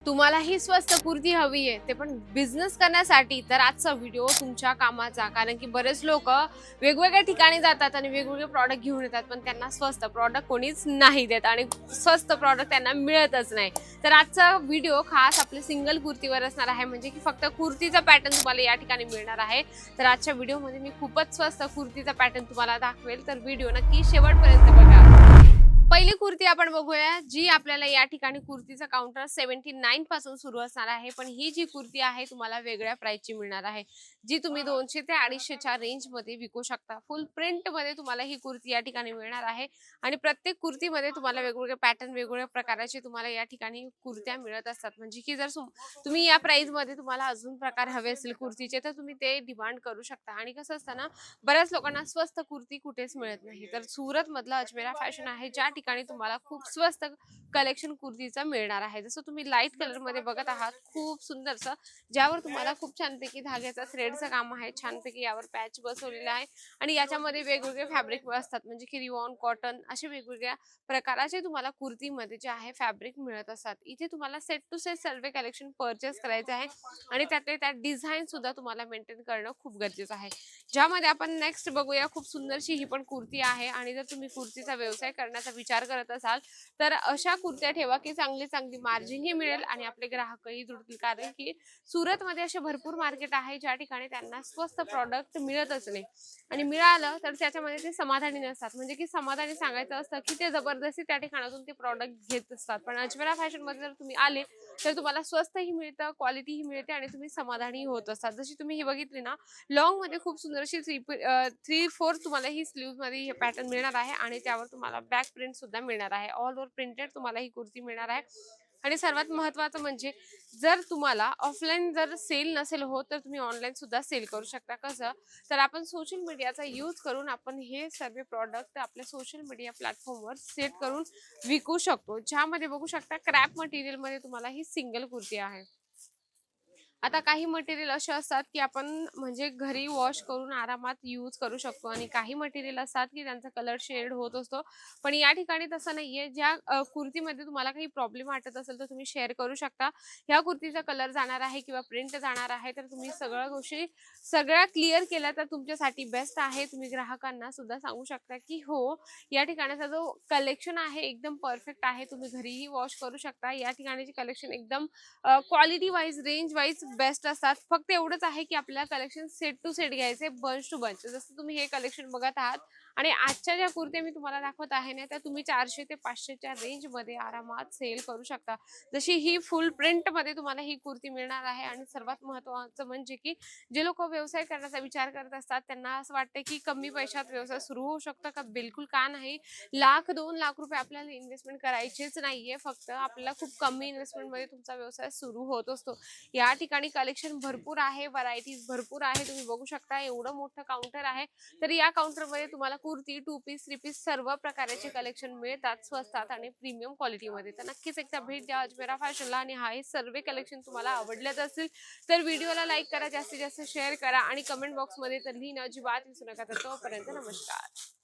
तुम्हालाही स्वस्त कुर्ती हवी आहे ते पण बिझनेस करण्यासाठी, तर आजचा व्हिडिओ तुमच्या कामाचा. कारण की बरेच लोक वेगवेगळ्या ठिकाणी जातात आणि वेगवेगळे प्रॉडक्ट घेऊन येतात, पण त्यांना स्वस्त प्रॉडक्ट कोणीच नाही देत आणि स्वस्त प्रॉडक्ट त्यांना मिळतच नाही. तर आजचा व्हिडिओ खास आपल्या सिंगल कुर्तीवर असणार आहे, म्हणजे की फक्त कुर्तीचा पॅटर्न तुम्हाला या ठिकाणी मिळणार आहे. तर आजच्या व्हिडिओमध्ये मी खूपच स्वस्त कुर्तीचा पॅटर्न तुम्हाला दाखवेल, तर व्हिडिओ नक्की शेवटपर्यंत बघा. पहिली कुर्ती आपण बघूया, जी आपल्याला या ठिकाणी कुर्तीचा काउंटर 79 पासून सुरू असणार आहे. पण ही जी कुर्ती आहे तुम्हाला वेगळ्या प्राइसची मिळणार आहे, जी तुम्ही 200 ते 250च्या रेंज मध्ये विकू शकता. फुल प्रिंट मध्ये तुम्हाला ही कुर्ती या ठिकाणी मिळणार आहे आणि प्रत्येक कुर्तीमध्ये तुम्हाला वेगवेगळे पॅटर्न, वेगवेगळ्या प्रकाराचे तुम्हाला या ठिकाणी कुर्त्या मिळत असतात. म्हणजे की जर तुम्ही या प्राइस मध्ये तुम्हाला अजून प्रकार हवे असतील कुर्तीचे, तर तुम्ही ते डिमांड करू शकता. आणि कसं असतं ना, बऱ्याच लोकांना स्वस्त कुर्ती कुठेच मिळत नाही. तर सुरत मधला अजमेरा फॅशन आहे, ज्या ठिकाणी तुम्हाला खूप स्वस्त कलेक्शन कुर्तीचा मिळणार आहे. जसं तुम्ही लाईट कलर मध्ये बघत आहात, खूप सुंदरसं, ज्यावर तुम्हाला खूप छानपैकी धाग्याचा थ्रेडचं काम आहे. छानपैकी यावर पॅच बसवलेला आहे आणि याच्यामध्ये वेगवेगळे फॅब्रिक असतात, म्हणजे की रिवॉन, कॉटन असे वेगवेगळ्या प्रकाराचे तुम्हाला कुर्तीमध्ये जे आहे फॅब्रिक मिळत असतात. इथे तुम्हाला सेट टू सेट सर्व कलेक्शन परचेस करायचं आहे आणि त्यातले त्यात डिझाईन सुद्धा तुम्हाला मेंटेन करणं खूप गरजेचं आहे. ज्यामध्ये आपण नेक्स्ट बघूया, खूप सुंदरशी ही पण कुर्ती आहे. आणि जर तुम्ही कुर्तीचा व्यवसाय करण्याचा विचार करत असाल, तर अशा कुर्त्या ठेवा की चांगली चांगली मार्जिनही मिळेल आणि आपले ग्राहकही जुळतील. कारण की सुरतमध्ये असे भरपूर मार्केट आहे, ज्या ठिकाणी त्यांना स्वस्त प्रॉडक्ट मिळतच नाही आणि मिळालं तर त्याच्यामध्ये ते समाधानी नसतात. म्हणजे की समाधानी सांगायचं असतं की ते जबरदस्ती त्या ठिकाणातून ते प्रॉडक्ट घेत असतात. पण अजमेरा फॅशन मध्ये जर तुम्ही आले, तर तुम्हाला स्वस्तही मिळतं, क्वालिटीही मिळते आणि तुम्ही समाधानी होत असतात. जशी तुम्ही ही बघितली ना, लॉंग मध्ये खूप सुंदर अशी 3/4 तुम्हाला ही स्लीव्ह मध्ये हे पॅटर्न मिळणार आहे आणि त्यावर तुम्हाला बॅक प्रिंट सुद्धा मिळणार आहे. ऑल ओव्हर प्रिंटेड तुम्हाला ही कुर्ती मिळणार आहे. आणि सर्वात महत्त्वाचं म्हणजे, जर तुम्हाला ऑफलाईन जर सेल नसेल होत, तर तुम्ही ऑनलाईन सुद्धा सेल करू शकता. कसं, तर आपण सोशल मीडियाचा यूज करून आपण हे सर्व प्रॉडक्ट आपल्या सोशल मीडिया प्लॅटफॉर्मवर सेट करून विकू शकतो. ज्यामध्ये बघू शकता, क्रॅप मटेरियल मध्ये तुम्हाला ही सिंगल कुर्ती आहे. आता काही मटेरियल असे असतात की आपण म्हणजे घरी वॉश करून आरामात यूज करू शकतो आणि काही मटेरियल असतात की त्यांचा कलर शेड होत असतो. पण या ठिकाणी तसं नाहीये. ज्या कुर्तीमध्ये तुम्हाला काही प्रॉब्लेम वाटत असेल, तर तुम्ही शेअर करू शकता. ह्या कुर्तीचा कलर जाणार आहे किंवा प्रिंट जाणार आहे, तर तुम्ही सगळ्या गोष्टी सगळ्या क्लिअर केल्या तर तुमच्यासाठी बेस्ट आहे. तुम्ही ग्राहकांना सुद्धा सांगू शकता की हो, या ठिकाणाचा जो कलेक्शन आहे एकदम परफेक्ट आहे, तुम्ही घरीही वॉश करू शकता. या ठिकाणीचे कलेक्शन एकदम quality wise, range wise best असतात. फक्त एवढंच आहे की आपल्याला कलेक्शन सेट टू सेट घ्यायचे, बंच टू बंच. जसं तुम्ही हे कलेक्शन बघत आहात आणि आजच्या ज्या कुर्त्या मी तुम्हाला दाखवत आहे ना, त्या तुम्ही 400 ते 500च्या रेंज मध्ये आरामात सेल करू शकता. जशी ही फुल प्रिंट मध्ये तुम्हाला ही कुर्ती मिळणार आहे. आणि सर्वात महत्त्वाचं म्हणजे की जे लोक व्यवसाय करण्याचा विचार करत असतात, त्यांना असं वाटतं की कमी पैशात व्यवसाय सुरू होऊ शकतो का? बिलकुल का नाही. 1,00,000-2,00,000 रुपये आपल्याला इन्व्हेस्टमेंट करायचेच नाहीये. फक्त आपल्याला खूप कमी इन्व्हेस्टमेंट मध्ये तुमचा व्यवसाय सुरू होत असतो. या ठिकाणी कलेक्शन भरपूर आहे, व्हरायटीज भरपूर आहे. तुम्ही बघू शकता, एवढं मोठं काउंटर आहे. तर या काउंटर मध्ये तुम्हाला कुर्ती, 2 पीस, 3 पीस सर्व प्रकारचे कलेक्शन मिळतात स्वस्तात आणि प्रीमियम क्वालिटी मध्ये. तर नक्कीच एकदा भेट द्या अजमेरा फॅशनला. आणि हा हे सर्व कलेक्शन तुम्हाला आवडलेच असतील, तर व्हिडिओला लाईक करा, जास्तीत जास्त शेअर करा आणि कमेंट बॉक्स मध्ये तर लिहिणं अजिबात विसरू नका. तर तोपर्यंत नमस्कार.